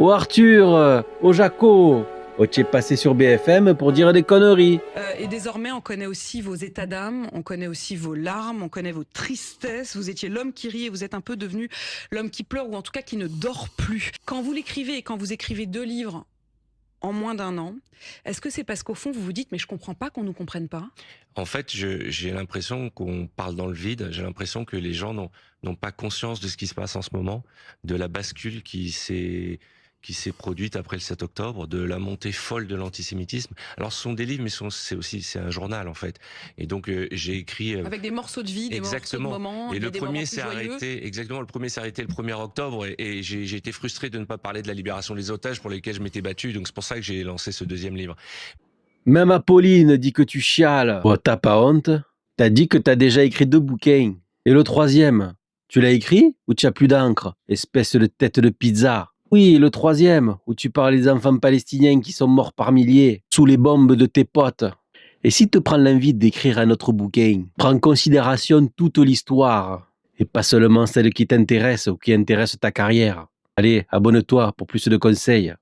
Oh Arthur, oh Jaco, oh tu es passé sur BFM pour dire des conneries. Et désormais, on connaît aussi vos états d'âme, on connaît aussi vos larmes, on connaît vos tristesses. Vous étiez l'homme qui rit et vous êtes un peu devenu l'homme qui pleure ou en tout cas qui ne dort plus. Quand vous l'écrivez et quand vous écrivez 2 livres en moins d'1 an, est-ce que c'est parce qu'au fond vous vous dites mais je comprends pas qu'on nous comprenne pas? En fait, j'ai l'impression qu'on parle dans le vide. J'ai l'impression que les gens n'ont pas conscience de ce qui se passe en ce moment, de la bascule qui s'est produite après le 7 octobre, de la montée folle de l'antisémitisme. Alors, ce sont des livres, mais c'est un journal, en fait. Et donc, j'ai écrit... Avec des morceaux de vie, des morceaux de exactement. moments, Et il y a le des premier moments plus s'est joyeux. arrêté, exactement, le premier s'est arrêté le 1er octobre et j'ai été frustré de ne pas parler de la libération des otages pour lesquels je m'étais battu. Donc, c'est pour ça que j'ai lancé ce 2e livre. Même Apolline dit que tu chiales. Oh t'as pas honte? T'as dit que t'as déjà écrit 2 bouquins. Et le 3e, tu l'as écrit ou tu as plus d'encre? Espèce de tête de pizza. Oui, le 3e, où tu parles des enfants palestiniens qui sont morts par milliers, sous les bombes de tes potes. Et si te prends l'envie d'écrire un autre bouquin, prends en considération toute l'histoire, et pas seulement celle qui t'intéresse ou qui intéresse ta carrière. Allez, abonne-toi pour plus de conseils.